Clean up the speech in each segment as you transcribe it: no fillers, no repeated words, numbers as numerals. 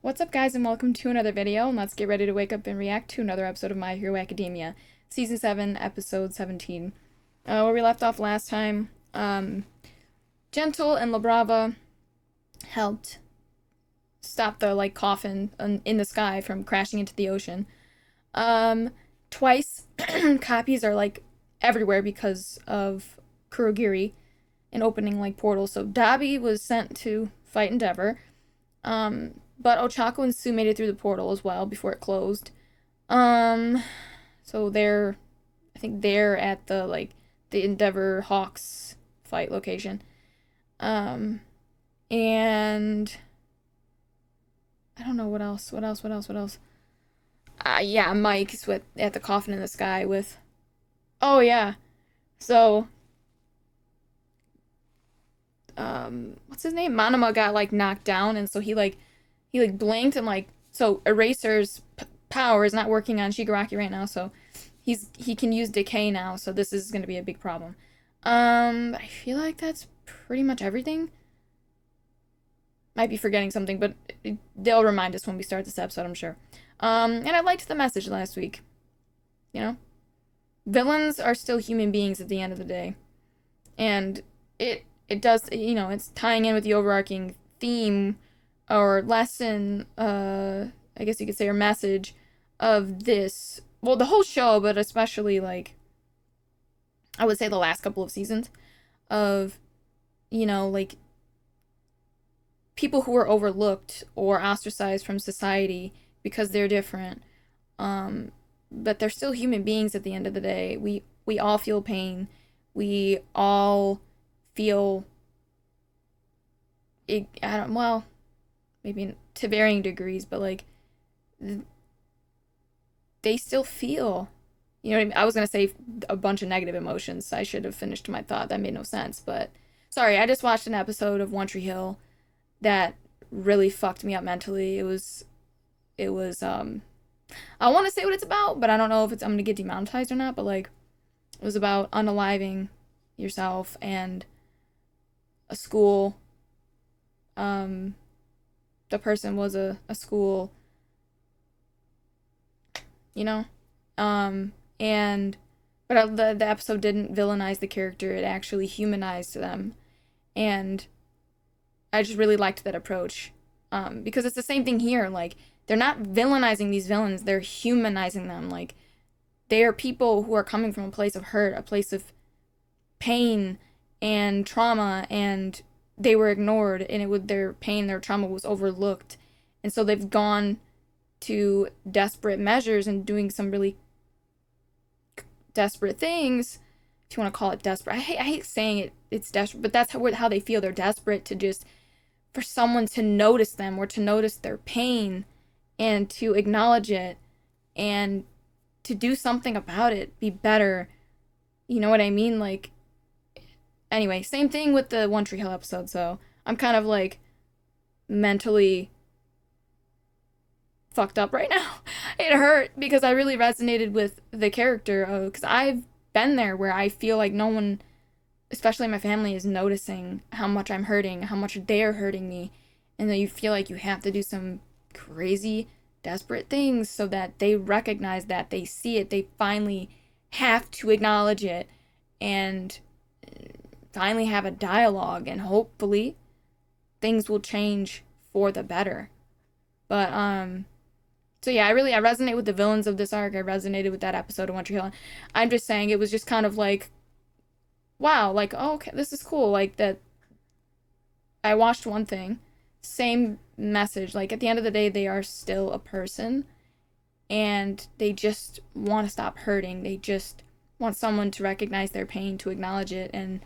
What's up, guys, and welcome to another video, and let's get ready to wake up and react to another episode of My Hero Academia, Season 7, Episode 17. Where we left off last time, Gentle and La Brava helped stop the, coffin in the sky from crashing into the ocean. Twice, copies are, everywhere because of Kurogiri and opening, portals, so Dabi was sent to fight Endeavor. But Ochako and Sue made it through the portal as well before it closed. So I think they're at the Endeavor Hawks fight location. And I don't know what else. Yeah, Mike's at the coffin in the sky with. Oh yeah, so what's his name? Manama got knocked down, and so he blinked and so Eraser's power is not working on Shigaraki right now, so he can use decay now, so this is gonna be a big problem. I feel like that's pretty much everything. Might be forgetting something, but they'll remind us when we start this episode, I'm sure. And I liked the message last week. You know? Villains are still human beings at the end of the day. And it does, it's tying in with the overarching theme or lesson, I guess you could say, or message of this. Well, the whole show, but especially, I would say the last couple of seasons of, people who are overlooked or ostracized from society because they're different. But they're still human beings at the end of the day. We all feel pain. We all feel well, maybe to varying degrees, but they still feel. You know what I mean? I was gonna say a bunch of negative emotions. I should have finished my thought. That made no sense. But sorry, I just watched an episode of One Tree Hill that really fucked me up mentally. It was I want to say what it's about, but I don't know if I'm gonna get demonetized or not. But it was about unaliving yourself and a school. The person was a school, you know, and but the episode didn't villainize the character. It actually humanized them, and I just really liked that approach. Because it's the same thing here. They're not villainizing these villains; they're humanizing them. They are people who are coming from a place of hurt, a place of pain and trauma, and they were ignored, and their pain, their trauma was overlooked, and so they've gone to desperate measures and doing some really desperate things, if you want to call it desperate. I hate saying it's desperate, but that's how they feel. They're desperate to just for someone to notice them or to notice their pain and to acknowledge it and to do something about it, be better. You know what I mean? Anyway, same thing with the One Tree Hill episode, so I'm kind of mentally fucked up right now. It hurt because I really resonated with the character, because I've been there where I feel like no one, especially my family, is noticing how much I'm hurting, how much they're hurting me, and then you feel like you have to do some crazy, desperate things so that they recognize that, they see it, they finally have to acknowledge it, and finally have a dialogue, and hopefully things will change for the better. But so yeah, I resonate with the villains of this arc. I resonated with that episode of One Tree Hill. I'm just saying it was just kind of wow, oh, okay, this is cool. That I watched one thing, same message. At the end of the day, they are still a person, and they just want to stop hurting. They just want someone to recognize their pain, to acknowledge it, and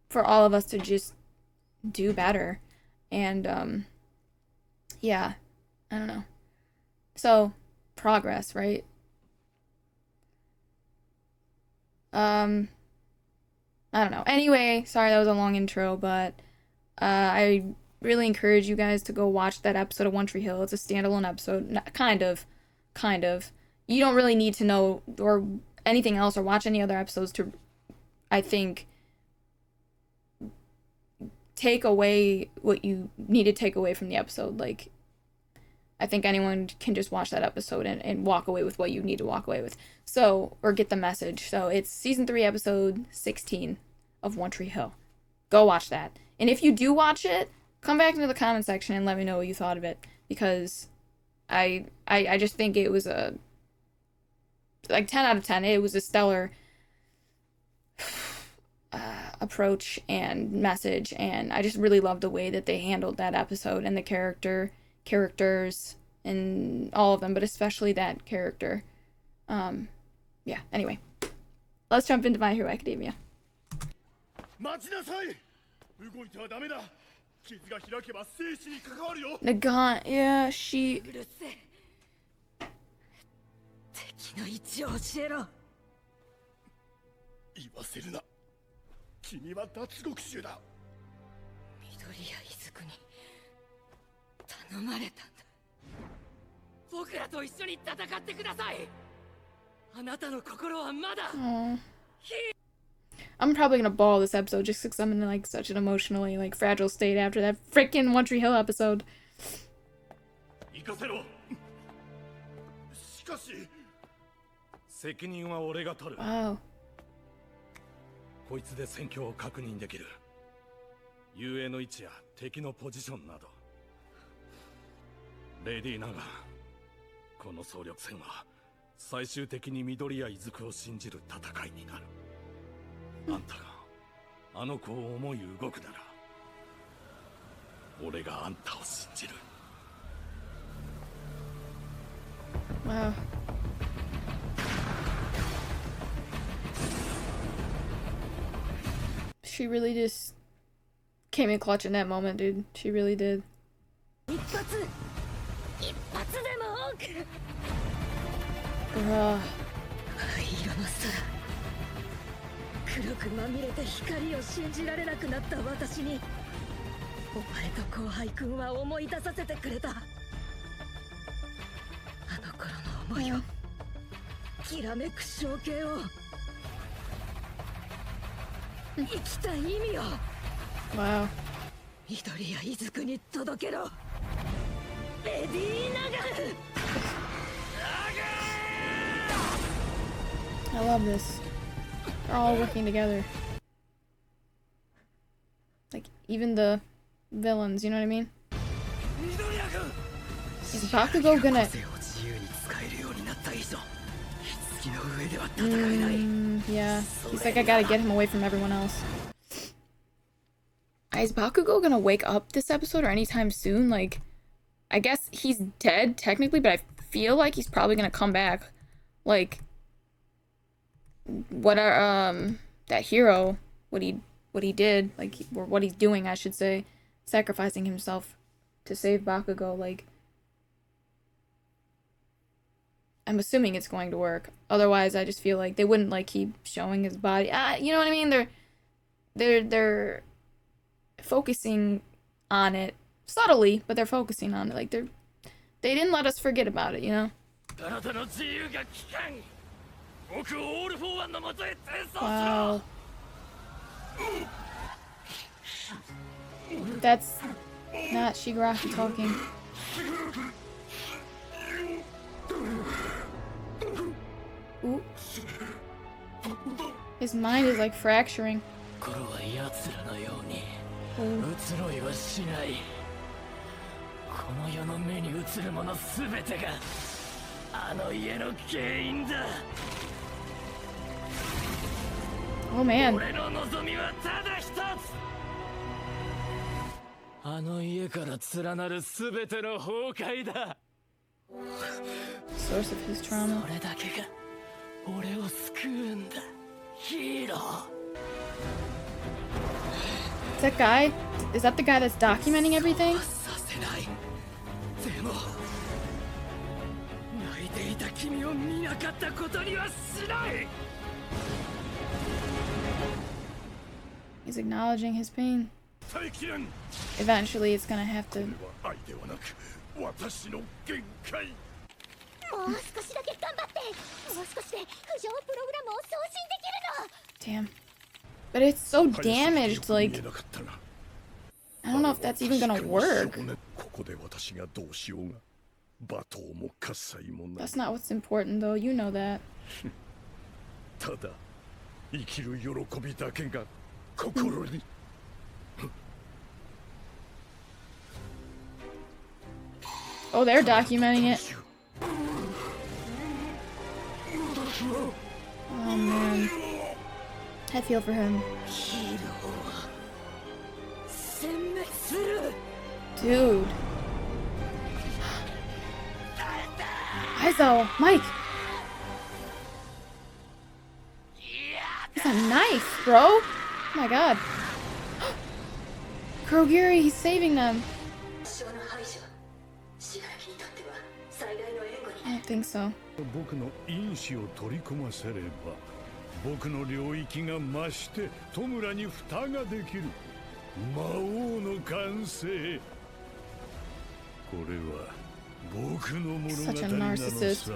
for all of us to just do better. And yeah, I don't know. So, progress, right? I don't know. Anyway, sorry that was a long intro, but I really encourage you guys to go watch that episode of One Tree Hill. It's a standalone episode, kind of, kind of. You don't really need to know or anything else or watch any other episodes to, I think, take away what you need to take away from the episode. I think anyone can just watch that episode and walk away with what you need to walk away with. So, or get the message. So it's season 3, episode 16 of One Tree Hill. Go watch that. And if you do watch it, come back into the comment section and let me know what you thought of it. Because I just think it was a, like, 10 out of 10. It was a stellar approach and message, and I just really loved the way that they handled that episode and the characters and all of them, but especially that character. Yeah, anyway, let's jump into My Hero Academia. Nagant, yeah, she... 言わせるな。君は脱獄囚だ。緑谷伊豆くに頼まれたんだ。僕らと一緒に戦ってください。あなたの心はまだ。I'm probably gonna bawl this episode just because I'm in like such an emotionally like fragile state after that freaking One Tree Hill episode. 行かせろ。しかし責任は俺が取る。Wow. こいつで戦況を確認できる。遊泳の位置や敵のポジションなど。レディー・ナガン、この総力戦は最終的に緑谷伊豆を信じる戦いになる。あんたがあの子を思い動くなら、俺があんたを信じる。Wow. She really just came in clutch in that moment, dude. She really did. Bruh. 黒くまみれて光を信じられなくなった私にお前と後輩くんは思い出させてくれた。あの頃の思いを、きらめく象形を、生きた意味を、Wow. 緑谷伊豆に届けろ。レディー・ナガン。 I love this. They're all working together. Like, even the villains, you know what I mean? Is Bakugo gonna... yeah. He's like, I gotta get him away from everyone else. Is Bakugo gonna wake up this episode or anytime soon? Like, I guess he's dead, technically, but I feel like he's probably gonna come back. Like... what that hero, what he did, like, or what he's doing, I should say, sacrificing himself to save Bakugo, like, I'm assuming it's going to work. Otherwise, I just feel like they wouldn't, like, keep showing his body. You know what I mean? They're focusing on it subtly, but they're focusing on it. Like, they didn't let us forget about it, you know? Wow. That's not Shigaraki talking. Ooh. His mind is like fracturing. Ooh. Oh man. Source of his trauma. Is that guy? Is that the guy that's documenting everything? He's acknowledging his pain. Eventually, it's gonna have to. Damn. But it's so damaged, like. I don't know if that's even gonna work. 罵倒も喝采もない。 That's not what's important though, you know that. ただ生きる喜びだけが心に。 Oh, they're documenting it. Oh man. I feel for him. ヒーローは殲滅する。 Dude. Aizo, Mike. It's a knife, bro. Oh my god. Kurogiri, he's saving them. 私の敗者死柄木にとっては最大の援護に。 I don't think so. 僕の因子を取り込ませれば僕の領域が増して弔に蓋ができる魔王の完成。これは僕の物語 Such a なの narcissist. さ。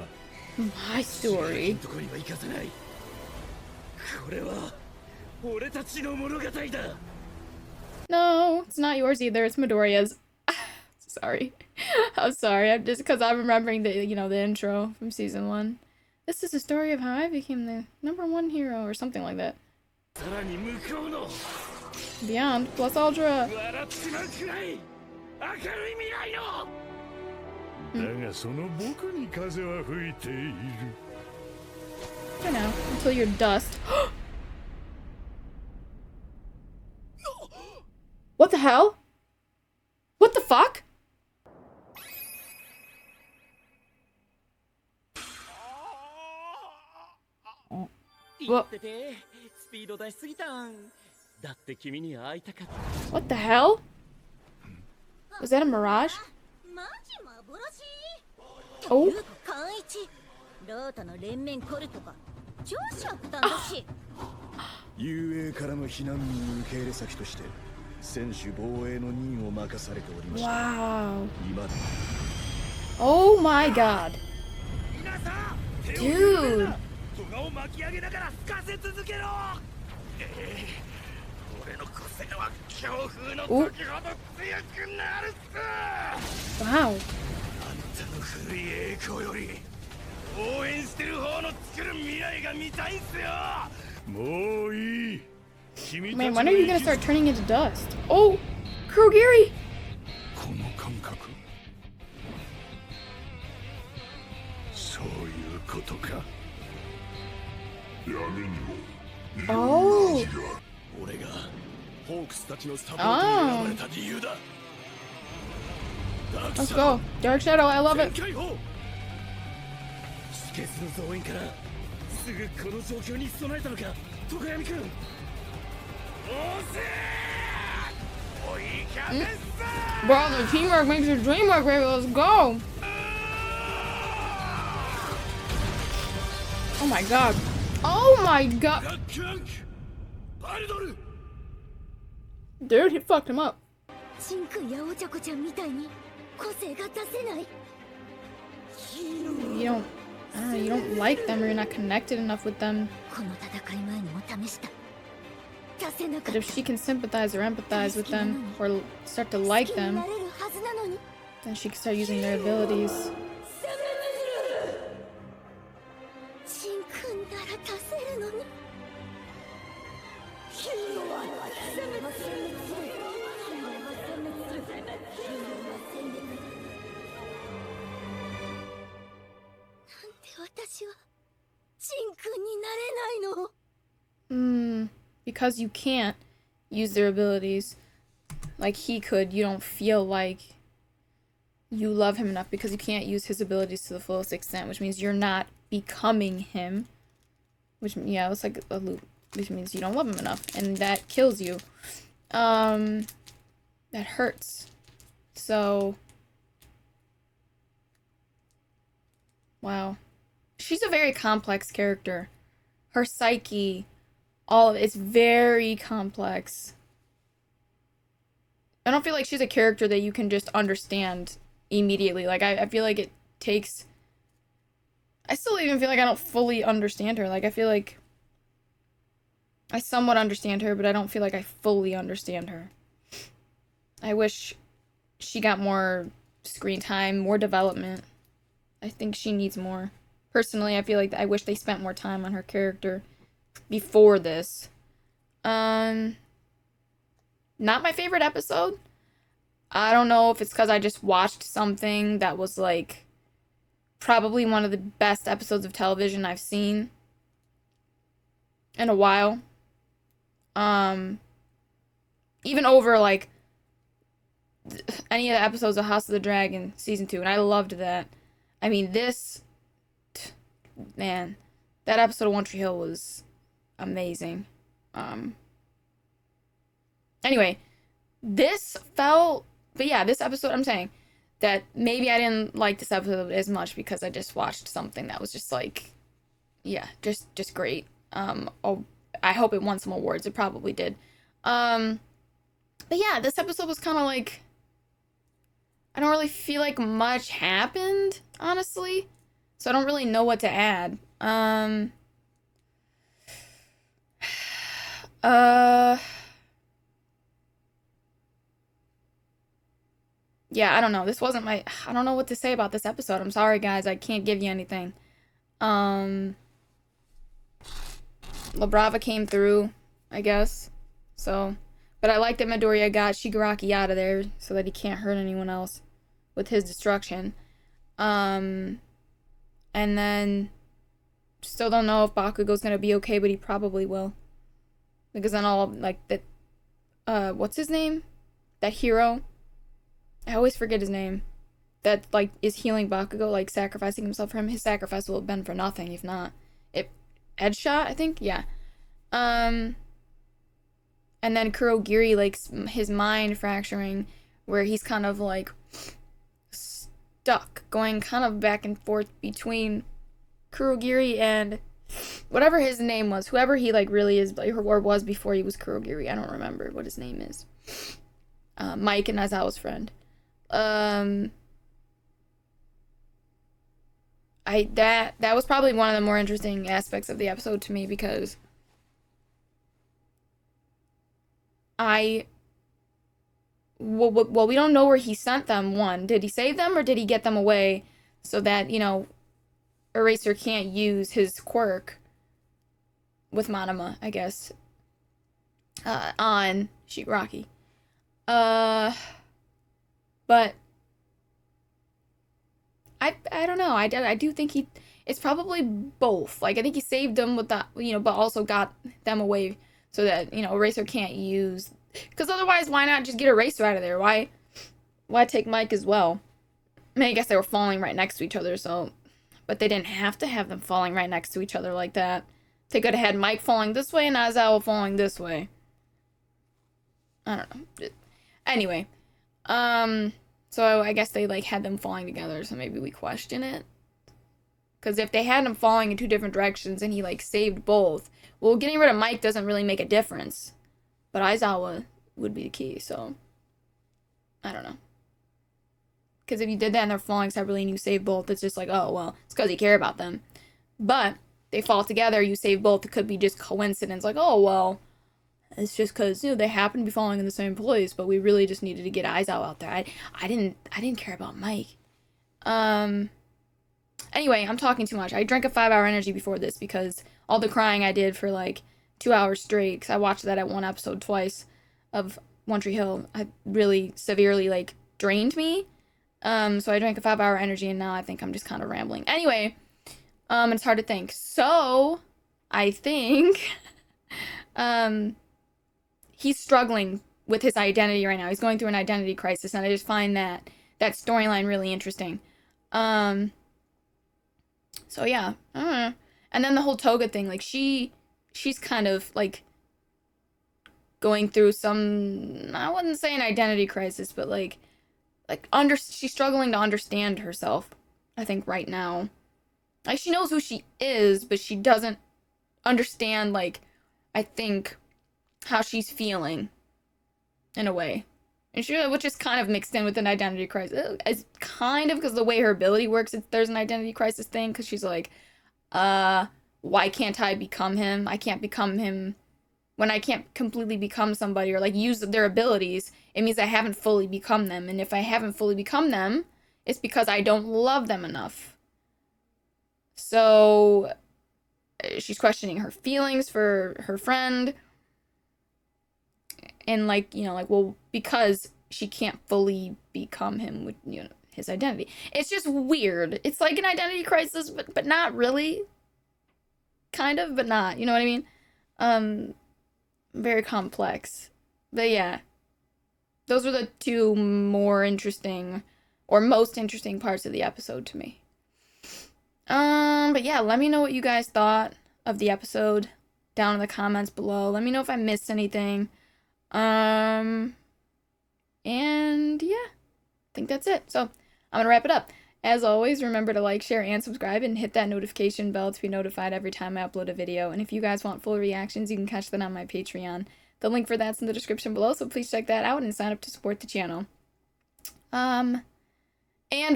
My story. どこには行かせない。これは俺たちの物語だ。 No, it's not yours either. It's Midoriya's. Sorry. I'm sorry. I'm just because I'm remembering the, you know, the intro from season 1. This is the story of how I became the #1 hero or something like that. さらに向こうの Beyond plus Ultra. 笑っちまうくらい明るい未来の。だがその僕に風は吹いている。 For now, until you're dust. What the hell? What the fuck? 言っててスピード出しすぎたんだって君に会いたかった。 What the hell? Was that a mirage? マジ幻。 Oh, 寛一ロータの連綿コルトが超シャープたんだし。雄英からの避難民受け入れ先として専守防衛の任を任されておりました。 wow. 今だ Oh my god. 皆さん Dude. 戸を巻き上げながら吹かせ続けろ。俺の個性は強風の時ほど強くなるっす。 Wow. あんたの古い栄光より応援してる方の作る未来が見たいっすよ。もういい。君たち Man, の when are you gonna start turning into dust? Oh, Kurogiri. この感覚。そういうことか。 Oh. 俺がホークスたちのサポートに選ばれた理由だ。ダーク Let's シャドウ go. Dark Shadow, I love 全 it. 開放。止血の増援からすぐこの状況に備えたのか、徳闇君。おせーおいキャベッサ Bro, the teamwork makes the dream work, baby. Let's go. Oh my god. Oh my god. ガッキャンクバルドル。 Dude, he fucked him up. シンくんやおちゃこちゃんみたいに個性が出せない。 You don't, I don't know, you don't like them or you're not connected enough with them. この戦い前にも試した。出せなか But っ if she can sympathize or empathize with them or start to た。 like 好きに them, なれるはずなのに。 then she can start using their abilities. シンくんなら出せるのに。ヒーローは殲滅する。ヒーローは殲滅する。ヒーローは殲滅する。なんで私はシンくんになれないの。 Because you can't use their abilities like he could, you don't feel like you love him enough because you can't use his abilities to the fullest extent, which means you're not becoming him. Which, yeah, it's like a loop, which means you don't love him enough, and that kills you. That hurts. So, wow. She's a very complex character. Her psyche, all of it's very complex. I don't feel like she's a character that you can just understand immediately. Like, I feel like it takes... I still even feel like I don't fully understand her. Like, I feel like I somewhat understand her, but I don't feel like I fully understand her. I wish she got more screen time, more development. I think she needs more. Personally, I feel like I wish they spent more time on her character before this. Not my favorite episode. I don't know if it's because I just watched something that was like probably one of the best episodes of television I've seen in a while. Even over like any of the episodes of House of the Dragon season 2, and I loved that. I mean, man, that episode of One Tree Hill was amazing. Anyway, this episode, I'm saying that maybe I didn't like this episode as much because I just watched something that was just like, yeah, just great. I hope it won some awards. It probably did. But yeah, this episode was kind of like, I don't really feel like much happened, honestly. So I don't really know what to add. Yeah, I don't know. I don't know what to say about this episode. I'm sorry, guys. I can't give you anything. La Brava came through, I guess. So, but I like that Midoriya got Shigaraki out of there so that he can't hurt anyone else with his destruction. And then still don't know if Bakugo's gonna be okay, but he probably will. Because then all like that what's his name? That hero? I always forget his name. That like is healing Bakugo, like sacrificing himself for him. His sacrifice will have been for nothing if not. Edshot, I think? Yeah. And then Kurogiri, like his mind fracturing, where he's kind of like stuck, going kind of back and forth between Kurogiri and whatever his name was, whoever he like really is, or was before he was Kurogiri. I don't remember what his name is. Mike and Aizawa's friend. That was probably one of the more interesting aspects of the episode to me because well, we don't know where he sent them. One, did he save them or did he get them away so that, you know, Eraser can't use his quirk with Monoma, I guess, on Shigaraki. But I don't know. I do think it's probably both. Like, I think he saved them with that, you know, but also got them away so that, you know, Eraser can't use, because otherwise, why not just get Eraser out of there? Why take Mike as well? I mean, I guess they were falling right next to each other, so, but they didn't have to have them falling right next to each other like that. They could have had Mike falling this way and Aizawa falling this way. I don't know. Anyway, so I guess they, like, had them falling together, so maybe we question it. Because if they had them falling in two different directions and he, like, saved both, well, getting rid of Mike doesn't really make a difference. But Aizawa would be the key, so I don't know. Because if you did that and they're falling separately and you save both, it's just like, oh, well, it's because you care about them. But they fall together, you save both, it could be just coincidence, like, oh, well, it's just because, you know, they happen to be falling in the same place, but we really just needed to get Aizawa out there. I didn't care about Mike. Anyway, I'm talking too much. I drank a 5-hour energy before this because all the crying I did for, like, 2 hours straight, because I watched that at one episode twice of One Tree Hill. I really severely, like, drained me. So I drank a 5-hour energy, and now I think I'm just kind of rambling. Anyway, it's hard to think. So, I think, he's struggling with his identity right now. He's going through an identity crisis, and I just find that storyline really interesting. So yeah, I don't know. And then the whole Toga thing, like, she's kind of, like, going through some, I wouldn't say an identity crisis, but, like, she's struggling to understand herself, I think, right now. Like, she knows who she is, but she doesn't understand, like, I think, how she's feeling, in a way. And which is kind of mixed in with an identity crisis. It's kind of because the way her ability works, there's an identity crisis thing, because she's like, why can't I become him? I can't become him. When I can't completely become somebody or, like, use their abilities, it means I haven't fully become them. And if I haven't fully become them, it's because I don't love them enough. So she's questioning her feelings for her friend. And like, you know, like, well, because she can't fully become him with, you know, his identity. It's just weird. It's like an identity crisis, but not really. Kind of, but not. You know what I mean? Very complex. But yeah. Those were the two more interesting or most interesting parts of the episode to me. But yeah, let me know what you guys thought of the episode down in the comments below. Let me know if I missed anything. And yeah, I think that's it. So I'm gonna wrap it up. As always, remember to like, share, and subscribe, and hit that notification bell to be notified every time I upload a video. And if you guys want full reactions, you can catch that on my Patreon. The link for that's in the description below, so please check that out and sign up to support the channel. And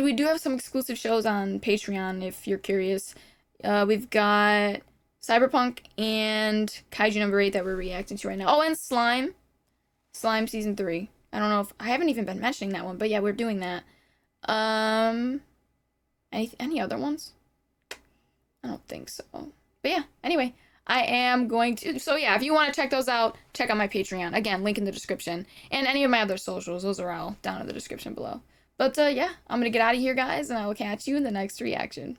we do have some exclusive shows on Patreon if you're curious. We've got Cyberpunk and Kaiju number 8 that we're reacting to right now. Oh, and Slime. Slime Season 3. I don't know if... I haven't even been mentioning that one, but yeah, we're doing that. Any other ones? I don't think so. But yeah, anyway, I am going to... So yeah, if you want to check those out, check out my Patreon. Again, link in the description. And any of my other socials, those are all down in the description below. But yeah, I'm going to get out of here, guys, and I will catch you in the next reaction.